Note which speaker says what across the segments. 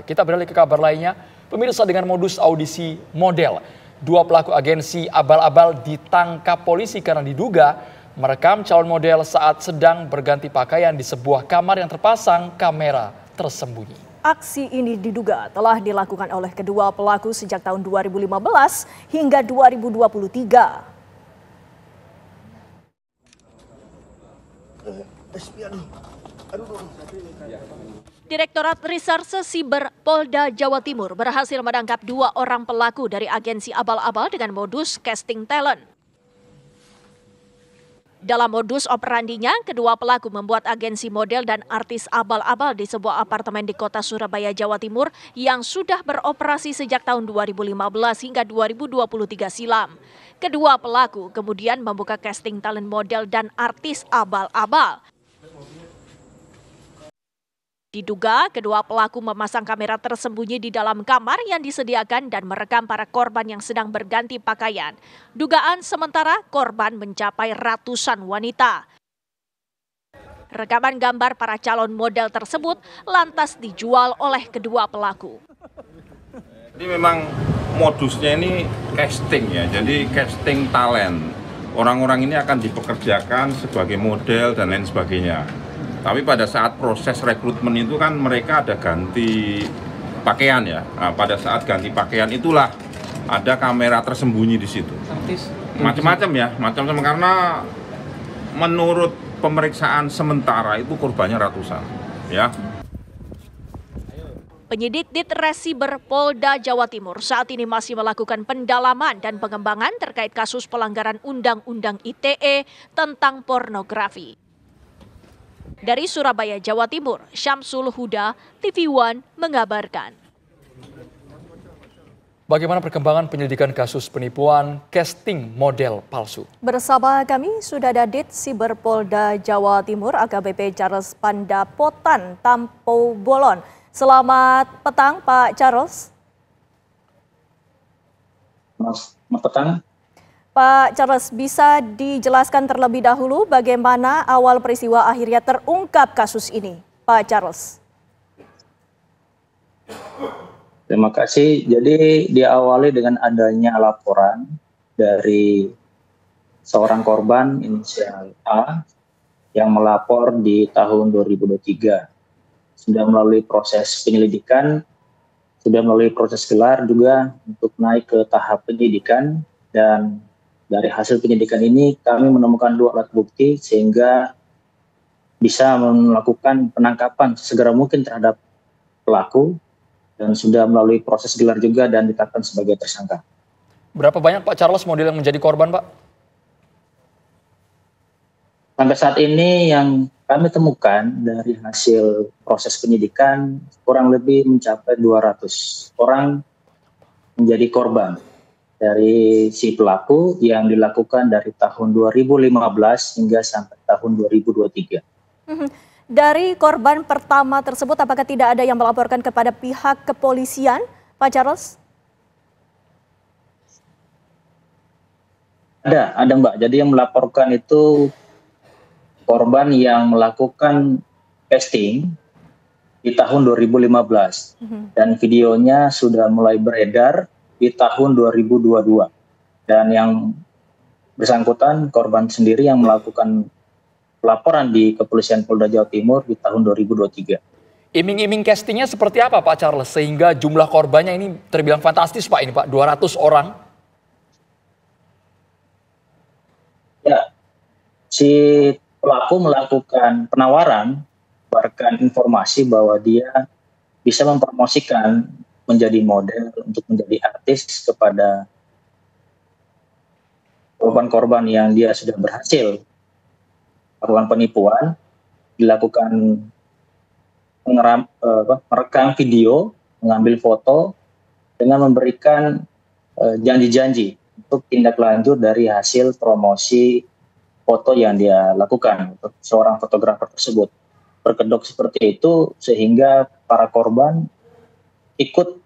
Speaker 1: Kita beralih ke kabar lainnya. Pemirsa, dengan modus audisi model, dua pelaku agensi abal-abal ditangkap polisi karena diduga merekam calon model saat sedang berganti pakaian di sebuah kamar yang terpasang kamera tersembunyi.
Speaker 2: Aksi ini diduga telah dilakukan oleh kedua pelaku sejak tahun 2015 hingga 2023. Direktorat Reserse Siber Polda Jawa Timur berhasil menangkap dua orang pelaku dari agensi abal-abal dengan modus casting talent. Dalam modus operandinya, kedua pelaku membuat agensi model dan artis abal-abal di sebuah apartemen di kota Surabaya, Jawa Timur yang sudah beroperasi sejak tahun 2015 hingga 2023 silam. Kedua pelaku kemudian membuka casting talent model dan artis abal-abal. Diduga kedua pelaku memasang kamera tersembunyi di dalam kamar yang disediakan dan merekam para korban yang sedang berganti pakaian. Dugaan sementara korban mencapai ratusan wanita. Rekaman gambar para calon model tersebut lantas dijual oleh kedua pelaku.
Speaker 3: Jadi memang modusnya ini casting ya, jadi casting talent. Orang-orang ini akan dipekerjakan sebagai model dan lain sebagainya. Tapi pada saat proses rekrutmen itu kan mereka ada ganti pakaian ya. Nah, pada saat ganti pakaian itulah ada kamera tersembunyi di situ. Macam-macam ya, macam-macam karena menurut pemeriksaan sementara itu korbannya ratusan, ya.
Speaker 2: Penyidik Ditresiber Polda Jawa Timur saat ini masih melakukan pendalaman dan pengembangan terkait kasus pelanggaran Undang-Undang ITE tentang pornografi. Dari Surabaya, Jawa Timur, Syamsul Huda, TV One mengabarkan.
Speaker 1: Bagaimana perkembangan penyelidikan kasus penipuan casting model palsu?
Speaker 2: Bersama kami sudah ada Dit Siber Polda Jawa Timur AKBP Charles Pandapotan Tampo Bolon. Selamat petang Pak Charles.
Speaker 4: Selamat petang.
Speaker 2: Pak Charles, bisa dijelaskan terlebih dahulu bagaimana awal peristiwa akhirnya terungkap kasus ini, Pak Charles?
Speaker 4: Terima kasih. Jadi diawali dengan adanya laporan dari seorang korban inisial A yang melapor di tahun 2023. Sudah melalui proses penyelidikan, sudah melalui proses gelar juga untuk naik ke tahap penyidikan, dan dari hasil penyidikan ini kami menemukan dua alat bukti sehingga bisa melakukan penangkapan segera mungkin terhadap pelaku dan sudah melalui proses gelar juga dan ditetapkan sebagai tersangka.
Speaker 1: Berapa banyak Pak Charles model yang menjadi korban, Pak?
Speaker 4: Sampai saat ini yang kami temukan dari hasil proses penyidikan kurang lebih mencapai 200 orang menjadi korban dari si pelaku yang dilakukan dari tahun 2015 hingga sampai tahun 2023.
Speaker 2: Dari korban pertama tersebut, apakah tidak ada yang melaporkan kepada pihak kepolisian, Pak Charles?
Speaker 4: Ada Mbak. Jadi yang melaporkan itu korban yang melakukan casting di tahun 2015 dan videonya sudah mulai beredar di tahun 2022, dan yang bersangkutan korban sendiri yang melakukan laporan di Kepolisian Polda Jawa Timur di tahun 2023.
Speaker 1: Iming-iming castingnya seperti apa Pak Charles sehingga jumlah korbannya ini terbilang fantastis Pak, ini Pak, 200 orang?
Speaker 4: Ya, si pelaku melakukan penawaran, memberikan informasi bahwa dia bisa mempromosikan menjadi model untuk menjadi artis kepada korban-korban yang dia sudah berhasil melakukan penipuan, dilakukan merekam video, mengambil foto dengan memberikan janji-janji untuk tindak lanjut dari hasil promosi foto yang dia lakukan untuk seorang fotografer tersebut. Berkedok seperti itu sehingga para korban ikut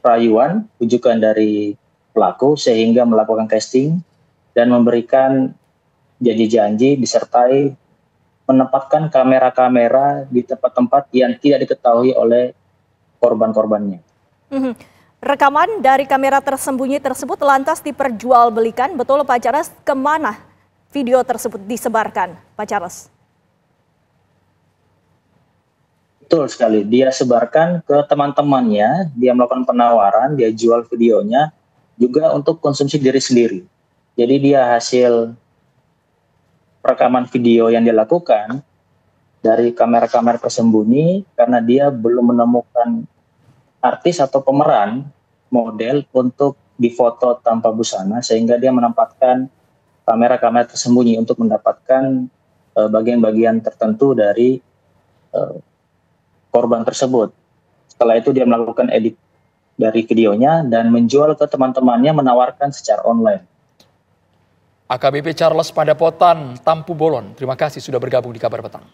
Speaker 4: rayuan, ujukan dari pelaku sehingga melakukan casting dan memberikan janji-janji disertai menempatkan kamera-kamera di tempat-tempat yang tidak diketahui oleh korban-korbannya.
Speaker 5: Rekaman dari kamera tersembunyi tersebut lantas diperjualbelikan, betul Pak Charles? Kemana video tersebut disebarkan, Pak Charles?
Speaker 4: Betul sekali, dia sebarkan ke teman-temannya, dia melakukan penawaran, dia jual videonya juga untuk konsumsi diri sendiri. Jadi dia hasil rekaman video yang dilakukan dari kamera-kamera tersembunyi karena dia belum menemukan artis atau pemeran model untuk difoto tanpa busana, sehingga dia menempatkan kamera-kamera tersembunyi untuk mendapatkan bagian-bagian tertentu dari korban tersebut. Setelah itu dia melakukan edit dari videonya dan menjual ke teman-temannya, menawarkan secara online.
Speaker 1: AKBP Charles Pandapotan, Tampu Bolon, terima kasih sudah bergabung di Kabar Petang.